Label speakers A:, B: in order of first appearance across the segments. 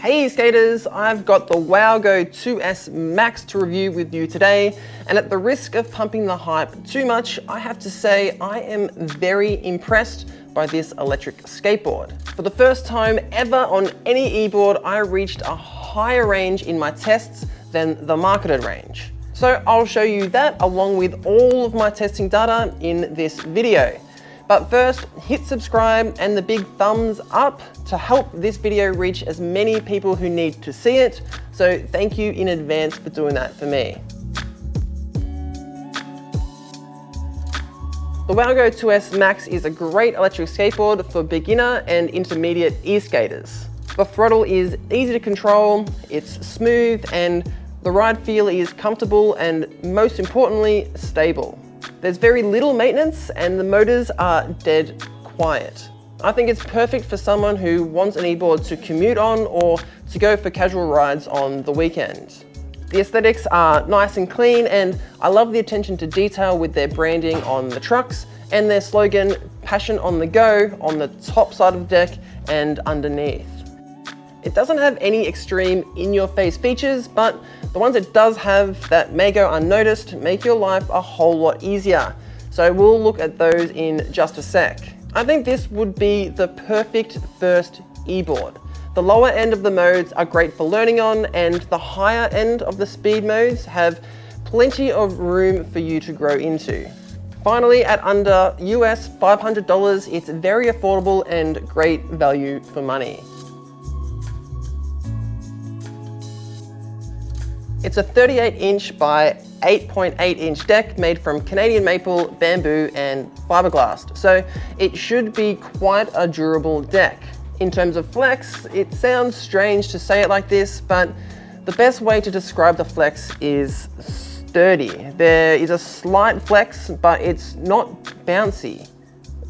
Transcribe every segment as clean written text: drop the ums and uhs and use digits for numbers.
A: Hey skaters, I've got the WowGo 2S Max to review with you today, and at the risk of pumping the hype too much, I have to say I am very impressed by this electric skateboard. For the first time ever on any e-board, I reached a higher range in my tests than the marketed range. So I'll show you that along with all of my testing data in this video. But first, hit subscribe and the big thumbs up to help this video reach as many people who need to see it. So thank you in advance for doing that for me. The WowGo 2S Max is a great electric skateboard for beginner and intermediate e-skaters. The throttle is easy to control, it's smooth, and the ride feel is comfortable and, most importantly, stable. There's very little maintenance and the motors are dead quiet. I think it's perfect for someone who wants an e-board to commute on or to go for casual rides on the weekend. The aesthetics are nice and clean, and I love the attention to detail with their branding on the trucks and their slogan, "Passion on the go," on the top side of the deck and underneath. It doesn't have any extreme in-your-face features, but the ones it does have that may go unnoticed make your life a whole lot easier. So we'll look at those in just a sec. I think this would be the perfect first e-board. The lower end of the modes are great for learning on, and the higher end of the speed modes have plenty of room for you to grow into. Finally, at under US $500, it's very affordable and great value for money. It's a 38-inch by 8.8-inch deck made from Canadian maple, bamboo, and fiberglass, so it should be quite a durable deck. In terms of flex, it sounds strange to say it like this, but the best way to describe the flex is sturdy. There is a slight flex, but it's not bouncy.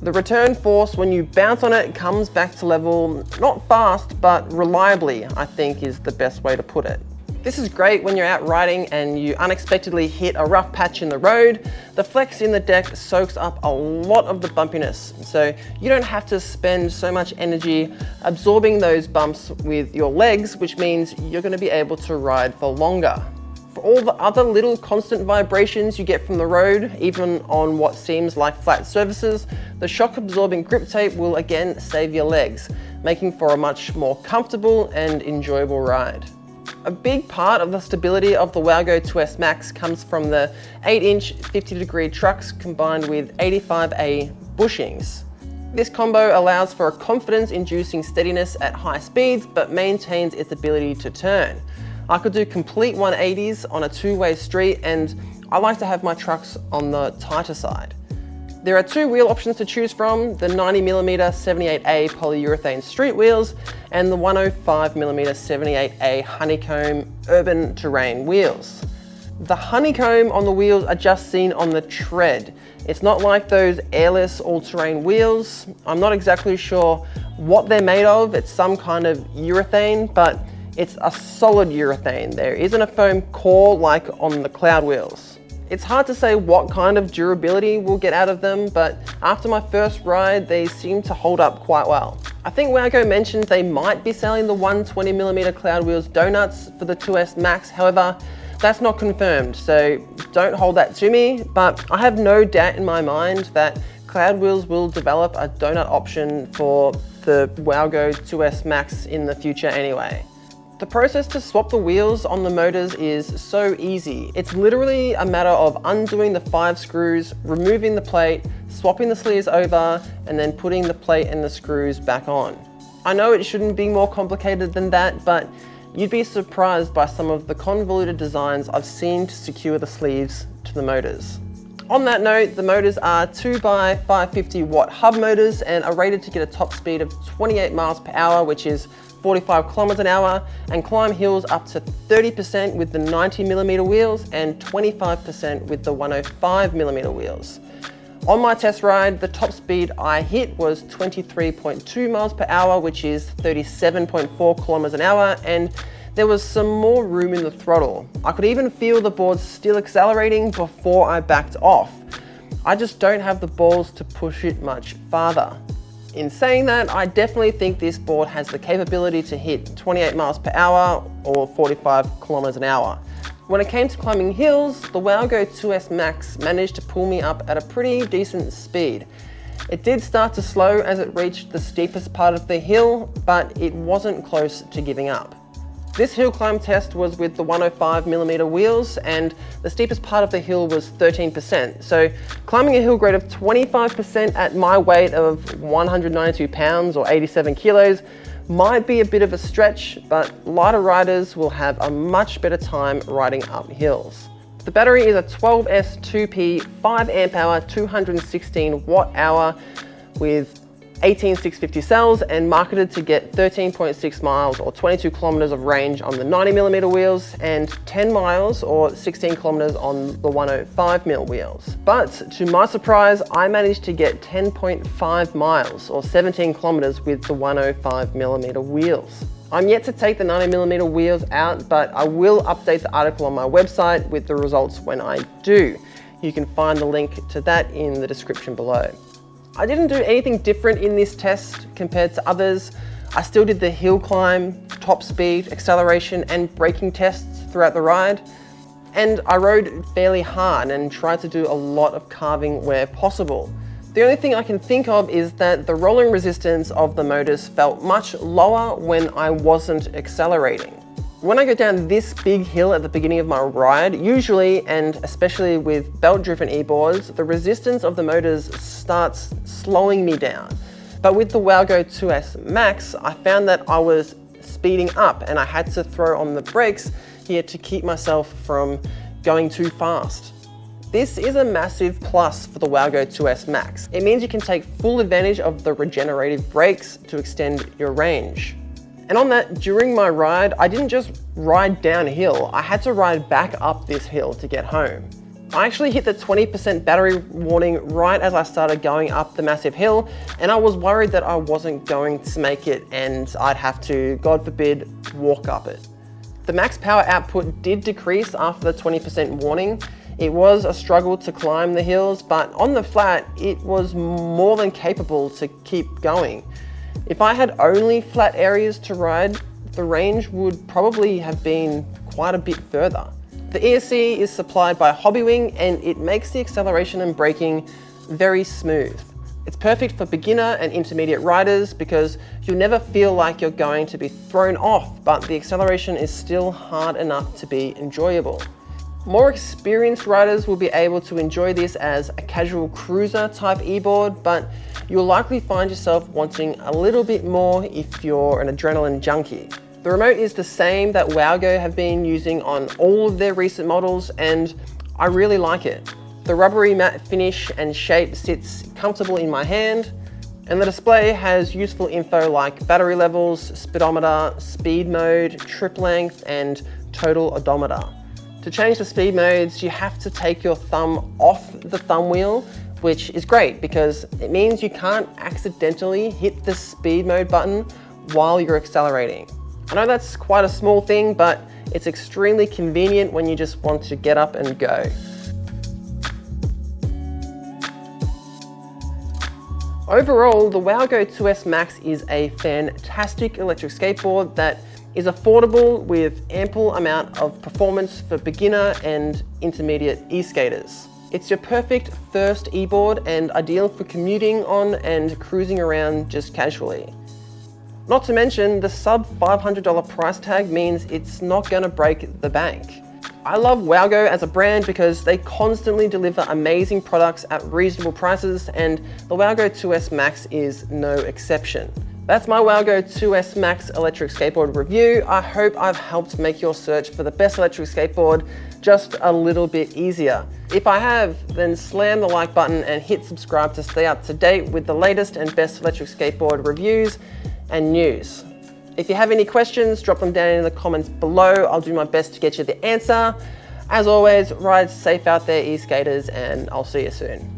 A: The return force when you bounce on it comes back to level, not fast, but reliably, I think is the best way to put it. This is great when you're out riding and you unexpectedly hit a rough patch in the road. The flex in the deck soaks up a lot of the bumpiness, so you don't have to spend so much energy absorbing those bumps with your legs, which means you're going to be able to ride for longer. For all the other little constant vibrations you get from the road, even on what seems like flat surfaces, the shock-absorbing grip tape will again save your legs, making for a much more comfortable and enjoyable ride. A big part of the stability of the WowGo 2S Max comes from the 8-inch 50-degree trucks combined with 85A bushings. This combo allows for a confidence-inducing steadiness at high speeds, but maintains its ability to turn. I could do complete 180s on a two-way street, and I like to have my trucks on the tighter side. There are two wheel options to choose from, the 90mm 78A polyurethane street wheels and the 105mm 78A honeycomb urban terrain wheels. The honeycomb on the wheels are just seen on the tread. It's not like those airless all-terrain wheels. I'm not exactly sure what they're made of. It's some kind of urethane, but it's a solid urethane. There isn't a foam core like on the cloud wheels. It's hard to say what kind of durability we'll get out of them, but after my first ride, they seem to hold up quite well. I think WowGo mentioned they might be selling the 120mm cloud wheels donuts for the 2S Max. However, that's not confirmed, so don't hold that to me, but I have no doubt in my mind that cloud wheels will develop a donut option for the WowGo 2S Max in the future anyway. The process to swap the wheels on the motors is so easy. It's literally a matter of undoing the 5 screws, removing the plate, swapping the sleeves over, and then putting the plate and the screws back on. I know it shouldn't be more complicated than that, but you'd be surprised by some of the convoluted designs I've seen to secure the sleeves to the motors. On that note, the motors are 2x550 watt hub motors and are rated to get a top speed of 28 miles per hour, which is 45 kilometers an hour, and climb hills up to 30% with the 90mm wheels and 25% with the 105mm wheels. On my test ride, the top speed I hit was 23.2 miles per hour, which is 37.4 kilometers an hour, and there was some more room in the throttle. I could even feel the board still accelerating before I backed off. I just don't have the balls to push it much farther. In saying that, I definitely think this board has the capability to hit 28 miles per hour or 45 kilometers an hour. When it came to climbing hills, the WowGo 2S Max managed to pull me up at a pretty decent speed. It did start to slow as it reached the steepest part of the hill, but it wasn't close to giving up. This hill climb test was with the 105mm wheels, and the steepest part of the hill was 13%. So climbing a hill grade of 25% at my weight of 192 pounds or 87 kilos might be a bit of a stretch, but lighter riders will have a much better time riding up hills. The battery is a 12S 2P 5 amp hour 216 watt hour with 18650 cells and marketed to get 13.6 miles or 22 kilometers of range on the 90mm wheels and 10 miles or 16 kilometers on the 105mm wheels. But to my surprise, I managed to get 10.5 miles or 17 kilometers with the 105mm wheels. I'm yet to take the 90mm wheels out, but I will update the article on my website with the results when I do. You can find the link to that in the description below. I didn't do anything different in this test compared to others. I still did the hill climb, top speed, acceleration, and braking tests throughout the ride. And I rode fairly hard and tried to do a lot of carving where possible. The only thing I can think of is that the rolling resistance of the motors felt much lower when I wasn't accelerating. When I go down this big hill at the beginning of my ride, usually, and especially with belt-driven e-boards, the resistance of the motors starts slowing me down. But with the WowGo 2S Max, I found that I was speeding up and I had to throw on the brakes here to keep myself from going too fast. This is a massive plus for the WowGo 2S Max. It means you can take full advantage of the regenerative brakes to extend your range. And on that, during my ride, I didn't just ride downhill, I had to ride back up this hill to get home. I actually hit the 20% battery warning right as I started going up the massive hill, and I was worried that I wasn't going to make it and I'd have to, God forbid, walk up it. The max power output did decrease after the 20% warning. It was a struggle to climb the hills, but on the flat, it was more than capable to keep going. If I had only flat areas to ride, the range would probably have been quite a bit further. The ESC is supplied by Hobbywing and it makes the acceleration and braking very smooth. It's perfect for beginner and intermediate riders because you'll never feel like you're going to be thrown off, but the acceleration is still hard enough to be enjoyable. More experienced riders will be able to enjoy this as a casual cruiser type e-board, but you'll likely find yourself wanting a little bit more if you're an adrenaline junkie. The remote is the same that WowGo have been using on all of their recent models, and I really like it. The rubbery matte finish and shape sits comfortable in my hand, and the display has useful info like battery levels, speedometer, speed mode, trip length, and total odometer. To change the speed modes, you have to take your thumb off the thumb wheel, which is great because it means you can't accidentally hit the speed mode button while you're accelerating. I know that's quite a small thing, but it's extremely convenient when you just want to get up and go. Overall, the WowGo 2S Max is a fantastic electric skateboard that is affordable with ample amount of performance for beginner and intermediate e-skaters. It's your perfect first e-board and ideal for commuting on and cruising around just casually. Not to mention, the sub $500 price tag means it's not gonna break the bank. I love WowGo as a brand because they constantly deliver amazing products at reasonable prices, and the WowGo 2S Max is no exception. That's my WowGo 2S Max electric skateboard review. I hope I've helped make your search for the best electric skateboard just a little bit easier. If I have, then slam the like button and hit subscribe to stay up to date with the latest and best electric skateboard reviews and news. If you have any questions, drop them down in the comments below. I'll do my best to get you the answer. As always, ride safe out there, e-skaters, and I'll see you soon.